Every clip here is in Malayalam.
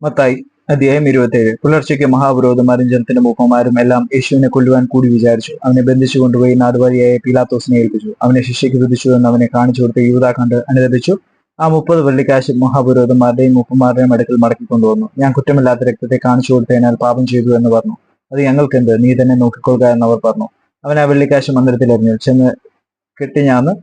മത്തായി അധ്യായം 27. പുലർച്ചയ്ക്ക് മഹാപുരോഹിതന്മാരും ജനത്തിന്റെ മുഖമാരും എല്ലാം യേശുവിനെ കൊല്ലുവാൻ കൂടി വിചാരിച്ചു. അവനെ ബന്ധിച്ചു കൊണ്ടുപോയി നാടുവാഴിയായ പീലാത്തോസിനെ ഏൽപ്പിച്ചു. അവനെ ശിക്ഷയ്ക്ക് വിധിച്ചു എന്ന് അവനെ കാണിച്ചു കൊടുത്ത് യൂദാ കണ്ട് അനുദപിച്ചു. ആ 30 വെള്ളിക്കാശ് മഹാപുരോഹിതന്മാരുടെയും മുഖന്മാരുടെയും അടുക്കൽ മടക്കിക്കൊണ്ടുവന്നു. ഞാൻ കുറ്റമില്ലാത്ത രക്തത്തെ കാണിച്ചു കൊടുത്തതിനാൽ പാപം ചെയ്തു എന്ന് പറഞ്ഞു. അത് ഞങ്ങൾക്കെന്ത്, നീ തന്നെ നോക്കിക്കൊള്ളുക എന്നവർ പറഞ്ഞു. അവൻ ആ വെള്ളിക്കാശ് മന്ദിരത്തിൽ എറിഞ്ഞു, ചെന്ന് കെട്ടിഞ്ഞാന്ന്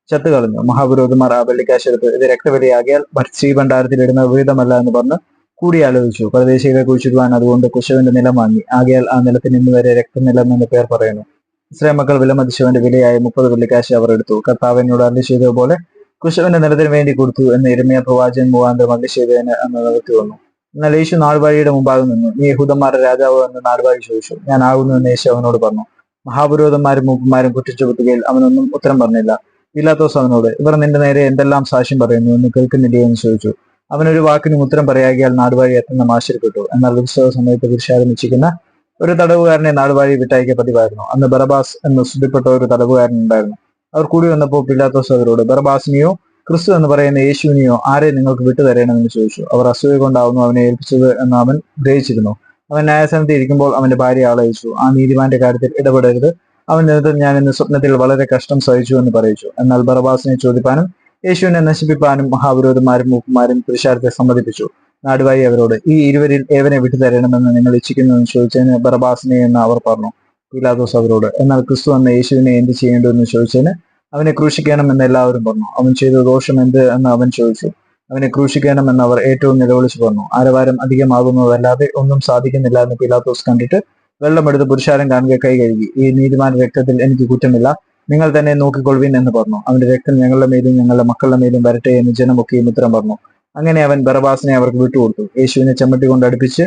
ചത്തുകളഞ്ഞു. മഹാപുരോഹിതന്മാർ ആ വെള്ളിക്കാശ് എടുത്ത്, ഇത് രക്തബലിയാകിയാൽ ശ്രീഭണ്ഡാരത്തിൽ ഇടുന്ന വിഹിതമല്ല എന്ന് പറഞ്ഞ് കൂടിയാലോചിച്ചു. പരദേശികളെ കുഴിച്ചിടുവാൻ അതുകൊണ്ട് കുശവന്റെ നിലം വാങ്ങി. ആകയാൽ ആ നിലത്തിന് ഇന്നുവരെ രക്തനിലം എന്ന് പേർ പറയുന്നു. ഇസ്രായേൽ മക്കൾ വിലമതിച്ചവന്റെ വിലയായ 30 വെള്ളിക്കാശ് അവർ എടുത്തു. കർത്താവ് എന്നോട് അരുളി ചെയ്തതുപോലെ കുശവന്റെ നിലത്തിന് വേണ്ടി കൊടുത്തു എന്ന് യിരെമ്യാ പ്രവാചകൻ മുഖാന്തരം അരുളി ചെയ്തതിന് അന്ന് നിവൃത്തി വന്നു. എന്നാൽ യേശു നാടുവാഴിയുടെ മുമ്പാകെ നിന്നു. നീ യഹൂദന്മാരുടെ രാജാവ് എന്ന് നാടുവാഴി ചോദിച്ചു. ഞാൻ ആകുന്നു എന്ന് യേശു അവനോട് പറഞ്ഞു. മഹാപുരോഹിതന്മാരും മൂപ്പന്മാരും കുറ്റച്ചുമത്തുകയിൽ അവനൊന്നും ഉത്തരം പറഞ്ഞില്ല. പീലാത്തോസ് അവനോട്, ഇവർ നിന്റെ നേരെ എന്തെല്ലാം സാക്ഷ്യം പറയുന്നു എന്ന് കേൾക്കുന്നില്ലയോ എന്ന് ചോദിച്ചു. അവനൊരു വാക്കിനും ഉത്തരം പറയാകിയാൽ നാടുവാഴി എത്തുന്ന ആശ്ചര്യപ്പെട്ടു. എന്നാൽ ഉത്സവ സമയത്ത് പുരുഷാരം ഇച്ഛിക്കുന്ന ഒരു തടവുകാരനെ നാടുവാഴി വിട്ടയക്കുക പതിവായിരുന്നു. അന്ന് ബറബാസ് എന്ന് സ്തുതിപ്പെട്ട ഒരു തടവുകാരൻ ഉണ്ടായിരുന്നു. അവർ കൂടി വന്നപ്പോൾ പീലാത്തോസ് അവരോട്, ബറബാസിനെയോ ക്രിസ്തു എന്ന് പറയുന്ന യേശുവിനെയോ ആരെ നിങ്ങൾക്ക് വിട്ടുതരണമെന്ന് ചോദിച്ചു. അവർ അസൂയ കൊണ്ടാവുന്നു അവനെ ഏൽപ്പിച്ചത് എന്ന് അവൻ ഗ്രഹിച്ചിരുന്നു. അവൻ ന്യായസ്ഥാനത്ത് ഇരിക്കുമ്പോൾ അവന്റെ ഭാര്യ ആളയിച്ചു, ആ നീതിമാന്റെ കാര്യത്തിൽ ഇടപെടരുത്, അവൻ നിമിത്തം ഞാൻ ഇന്ന് സ്വപ്നത്തിൽ വളരെ കഷ്ടം സഹിച്ചു എന്ന് പറയിച്ചു. എന്നാൽ ബറബാസിനെ ചോദിപ്പാനും യേശുവിനെ നശിപ്പിപ്പാനും മഹാപുരോഹിതന്മാരും മൂപ്പന്മാരും പുരുഷാരത്തെ സമ്മതിപ്പിച്ചു. നാടുവാഴി അവരോട്, ഈ ഇരുവരിൽ ഏവനെ വിട്ടുതരണമെന്ന് നിങ്ങൾ ഇച്ഛിക്കുന്നു എന്ന് ചോദിച്ചതിന് ബറബാസിനെ എന്ന് അവർ പറഞ്ഞു. പീലാത്തോസ് അവരോട്, എന്നാൽ ക്രിസ്തു എന്ന യേശുവിനെ എന്ത് ചെയ്യേണ്ടു എന്ന് ചോദിച്ചതിന് അവനെ ക്രൂശിക്കണം എന്ന് എല്ലാവരും പറഞ്ഞു. അവൻ ചെയ്ത ദോഷം എന്ത് എന്ന് അവൻ ചോദിച്ചു. അവനെ ക്രൂശിക്കണം എന്ന് അവർ ഏറ്റവും നിലവിളിച്ചു പറഞ്ഞു. ആരവാരം അധികമാകുന്നതല്ലാതെ ഒന്നും സാധിക്കുന്നില്ല എന്ന് പീലാത്തോസ് കണ്ടിട്ട് വെള്ളമെടുത്ത് പുരുഷാരം കാണുക കൈ കഴുകി, ഈ നീതിമാന്റെ രക്തത്തിൽ എനിക്ക് കുറ്റമില്ല, നിങ്ങൾ തന്നെ നോക്കിക്കൊള്ളുവിൻ എന്ന് പറഞ്ഞു. അവന്റെ രക്തം ഞങ്ങളുടെ മേലും ഞങ്ങളുടെ മക്കളുടെ മേലും വരട്ടെ എന്ന് ജനമൊക്കെയും ഉത്തരം പറഞ്ഞു. അങ്ങനെ അവൻ ബറബാസിനെ അവർക്ക് വിട്ടുകൊടുത്തു. യേശുവിനെ ചമ്മട്ടി കൊണ്ട് അടുപ്പിച്ച്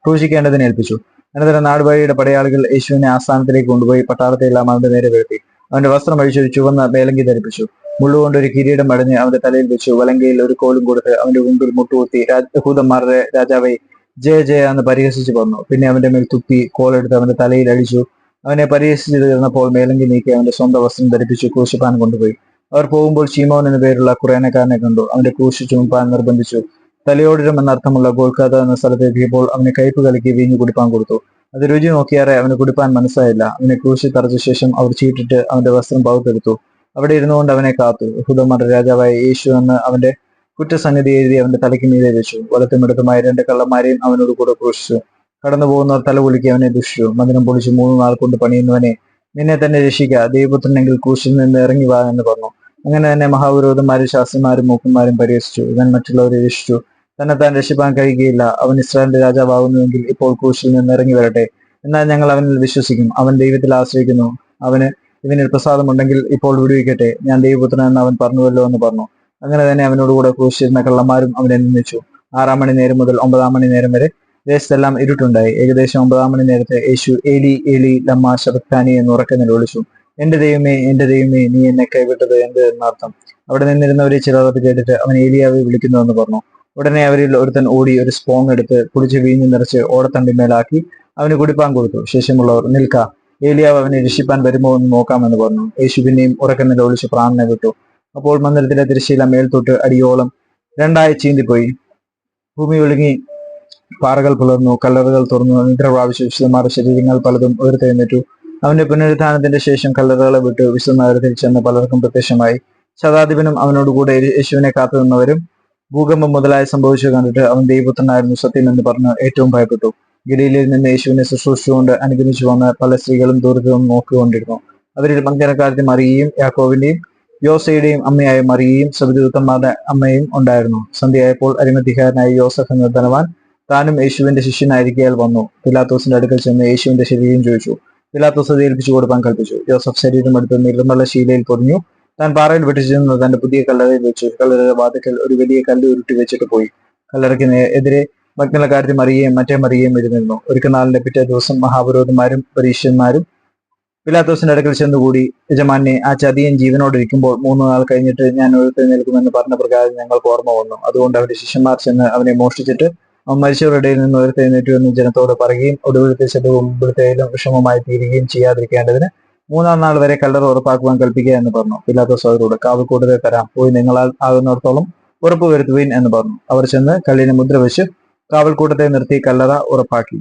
ക്രൂശിക്കേണ്ടതിന് ഏൽപ്പിച്ചു. അനന്തരം നാടുവാഴിയുടെ പടയാളികൾ യേശുവിനെ ആസ്ഥാനത്തിലേക്ക് കൊണ്ടുപോയി പട്ടാളത്തെ എല്ലാം അവന്റെ നേരെ വീഴ്ത്തി. അവന്റെ വസ്ത്രം അഴിച്ചൊരു ചുവന്ന മേലങ്കി ധരിപ്പിച്ചു. മുള്ളുകൊണ്ട് ഒരു കിരീടം അടഞ്ഞ് അവന്റെ തലയിൽ വെച്ചു. വലങ്കയിൽ ഒരു കോലും കൊടുത്ത് അവന്റെ മുമ്പിൽ മുട്ടുകുത്തി, യഹൂദന്മാരുടെ രാജാവെ ജയ ജയ എന്ന് പരിഹസിച്ചു പറഞ്ഞു. പിന്നെ അവന്റെ മേൽ തുപ്പി കോലെടുത്ത് അവന്റെ തലയിൽ അടിച്ചു. അവനെ പരിഹസിച്ചു തീർന്നപ്പോൾ മേലങ്കി നീക്കി അവന്റെ സ്വന്തം വസ്ത്രം ധരിപ്പിച്ചു ക്രൂശിപ്പാൻ കൊണ്ടുപോയി. അവർ പോകുമ്പോൾ ശീമോൻ എന്നു പേരുള്ള കുറേനക്കാരനെ കണ്ടു. അവന്റെ ക്രൂശ് ചുമപ്പാൻ നിർബന്ധിച്ചു. തലയോടിരം എന്നർത്ഥമുള്ള ഗോൽഖാത എന്ന സ്ഥലത്ത് എത്തിയപ്പോൾ അവന് കയ്പ് കലക്കി വീഞ്ഞു കുടിപ്പാൻ കൊടുത്തു. അത് രുചി നോക്കിയാറെ അവന് കുടിപ്പാൻ മനസ്സായില്ല. അവനെ ക്രൂശിൽ തറച്ച ശേഷം അവർ ചീട്ടിട്ട് അവന്റെ വസ്ത്രം പകുത്തെടുത്തു. അവിടെ ഇരുന്നുകൊണ്ട് അവനെ കാത്തു. യഹൂദന്മാരുടെ രാജാവായ യേശു എന്ന് അവന്റെ കുറ്റസംഗതി എഴുതി അവന്റെ തലയ്ക്ക് മീതെ വെച്ചു. വലത്തുമിടത്തുമായ 2 കള്ളന്മാരെയും അവനോട് കൂടെ ക്രൂശിച്ചു. കടന്നു പോകുന്നവർ തല കുലുക്കി അവനെ ദുഷിച്ചു. മന്ദിരം പൊളിച്ച് 3 നാൾ കൊണ്ട് പണിയുന്നവനെ, നിന്നെ തന്നെ രക്ഷിക്കുക, ദൈവപുത്രനെങ്കിൽ ക്രൂശിൽ നിന്ന് ഇറങ്ങി വാ എന്ന് പറഞ്ഞു. അങ്ങനെ തന്നെ മഹാപുരോഹിതന്മാരും ശാസ്ത്രിമാരും മൂപ്പന്മാരും പരിഹസിച്ചു. ഇവൻ മറ്റുള്ളവരെ രക്ഷിച്ചു, തന്നെത്താൻ രക്ഷിപ്പാൻ കഴിയുകയില്ല. അവൻ ഇസ്രായേലിന്റെ രാജാവാകുന്നുവെങ്കിൽ ഇപ്പോൾ ക്രൂശിൽ നിന്ന് ഇറങ്ങി വരട്ടെ. എന്നാൽ ഞങ്ങൾ അവനിൽ വിശ്വസിക്കും. അവൻ ദൈവത്തിൽ ആശ്രയിക്കുന്നു. അവന് ഇവനിൽ പ്രസാദമുണ്ടെങ്കിൽ ഇപ്പോൾ വിടുവിക്കട്ടെ. ഞാൻ ദൈവപുത്രൻ എന്ന് അവൻ പറഞ്ഞുവല്ലോ എന്ന് പറഞ്ഞു. അങ്ങനെ തന്നെ അവനോടുകൂടെ ക്രൂശിച്ചിരുന്ന കള്ളന്മാരും അവനെ നിന്ദിച്ചു. 6 മണി നേരം മുതൽ 9 മണി നേരം വരെ ദേശത്തെല്ലാം ഇരുട്ടുണ്ടായി. ഏകദേശം 9 മണി നേരത്തെ യേശു ഏലി ഏലി ലമ്മാ ശബക്താനി എന്ന് ഉറക്കെ നിലവിളിച്ചു. എന്റെ ദൈവമേ നീ എന്നെ കൈവിട്ടത് എന്ത് എന്നർത്ഥം. അവിടെ നിന്നിരുന്നവരെ ചിലർ അത് കേട്ടിട്ട് അവൻ ഏലിയാവെ വിളിക്കുന്നു എന്ന് പറഞ്ഞു. ഉടനെ അവരിൽ ഒരുത്തൻ ഓടി ഒരു സ്പോങ് എടുത്ത് കുടിച്ച് വീഞ്ഞു നിറച്ച് ഓടത്തണ്ടിന്മേലാക്കി അവന് കുടിപ്പാൻ കൊടുത്തു. ശേഷമുള്ളവർ, നിൽക്ക, ഏലിയാവ് അവനെ രക്ഷിപ്പാൻ വരുമോ എന്ന് നോക്കാമെന്ന് പറഞ്ഞു. യേശു പിന്നെയും ഉറക്കെ നിലവിളിച്ച് പ്രാണനെ വിട്ടു. അപ്പോൾ മന്ദിരത്തിലെ തിരശ്ശീല മേൽത്തൊട്ട് അടിയോളം 2 ചീന്തിപ്പോയി. ഭൂമി ഒഴുകി, പാറകൾ പുലർന്നു, കല്ലറുകൾ തുറന്നു. നിദ്ര പ്രാപിച്ച വിശുദ്ധന്മാരുടെ ശരീരങ്ങൾ പലതും ഉയർത്തെഴുന്നേറ്റു. അവന്റെ പുനരുത്ഥാനത്തിന്റെ ശേഷം കല്ലറുകളെ വിട്ട് വിശുദ്ധ നഗരത്തിൽ ചെന്ന് പലർക്കും പ്രത്യക്ഷമായി. ശതാധിപനും അവനോടുകൂടെ യേശുവിനെ കാത്തു നിന്നവരും ഭൂകമ്പം മുതലായി സംഭവിച്ചു കണ്ടിട്ട് അവൻ ദൈവപുത്രനായിരുന്നു സത്യം എന്ന് പറഞ്ഞ് ഏറ്റവും ഭയപ്പെട്ടു. ഗലീലയിൽ നിന്ന് യേശുവിനെ ശുശ്രൂഷിച്ചുകൊണ്ട് അനുഗമിച്ചു വന്ന പല സ്ത്രീകളും ദൂരത്തും നോക്കിക്കൊണ്ടിരുന്നു. അവരിൽ മഗ്ദലക്കാരത്തി മറിയയും യാക്കോബിന്റെയും യോസയുടെയും അമ്മയായ മറിയയും സബദൂതന്മാരുടെ അമ്മയും ഉണ്ടായിരുന്നു. സന്ധ്യയായപ്പോൾ അരിമത്തിക്കാരനായ യോസഫ് എന്ന ധനവാൻ താനും യേശുവിന്റെ ശിഷ്യനായിരിക്കയാൽ വന്നു. പിലാത്തോസിന്റെ അടുക്കൽ ചെന്ന് യേശുവിന്റെ ശരീരം ചോദിച്ചു. പിലാത്തോസ് അത് ഏൽപ്പിച്ചു കൊടുക്കാൻ കൽപ്പിച്ചു. യോസഫ് ശരീരം എടുത്ത് നിർമ്മല ശീലയിൽ പൊതിഞ്ഞു. താൻ പാറയിൽ വെട്ടിച്ചിരുന്ന തന്റെ പുതിയ കല്ലറയിൽ വെച്ചു. കല്ലറയുടെ വാതിക്കൽ ഒരു വലിയ കല്ല് ഉരുട്ടി വെച്ചിട്ട് പോയി. കല്ലറയ്ക്ക് എതിരെ മഗ്ദലക്കാരത്തി മറിയയും മറ്റേ മറിയയും ഇരുന്നിരുന്നു. ഒരുക്കനാളിന്റെ പിറ്റേ ദിവസം മഹാപുരോഹിതന്മാരും പരീശന്മാരും പിലാത്തോസിന്റെ അടുക്കൽ ചെന്നുകൂടി, യജമാനെ, ആ ചതിയൻ ജീവനോടിരിക്കുമ്പോൾ 3 നാൾ കഴിഞ്ഞിട്ട് ഞാൻ ഉയർത്തെഴുന്നേൽക്കുമെന്ന് പറഞ്ഞ പ്രകാരം ഞങ്ങൾക്ക് ഓർമ്മ വന്നു. അതുകൊണ്ട് അവന്റെ ശിഷ്യന്മാർ ചെന്ന് അവനെ മോഷ്ടിച്ചിട്ട് അവൻ മരിച്ചവരുടെ ഇടയിൽ നിന്ന് ഉയർത്തെഴുന്നേറ്റു എന്ന് ജനത്തോട് പറയുകയും ഒടുവിലത്തെ ശബ്ദവും മുമ്പിലത്തേലും വിഷമമായി തീരുകയും ചെയ്യാതിരിക്കേണ്ടതിന് 3-ാം നാൾ വരെ കല്ലറ ഉറപ്പാക്കുവാൻ കൽപ്പിക്കുക എന്ന് പറഞ്ഞു. പിലാത്തോസ് അവരോട്, കാവൽക്കൂട്ടത്തെ തരാം, പോയി നിങ്ങളാൽ ആകുന്നിടത്തോളം ഉറപ്പുവരുത്തുവിൻ എന്ന് പറഞ്ഞു. അവർ ചെന്ന് കല്ലിന് മുദ്ര വെച്ച് കാവൽക്കൂട്ടത്തെ നിർത്തി കല്ലറ ഉറപ്പാക്കി.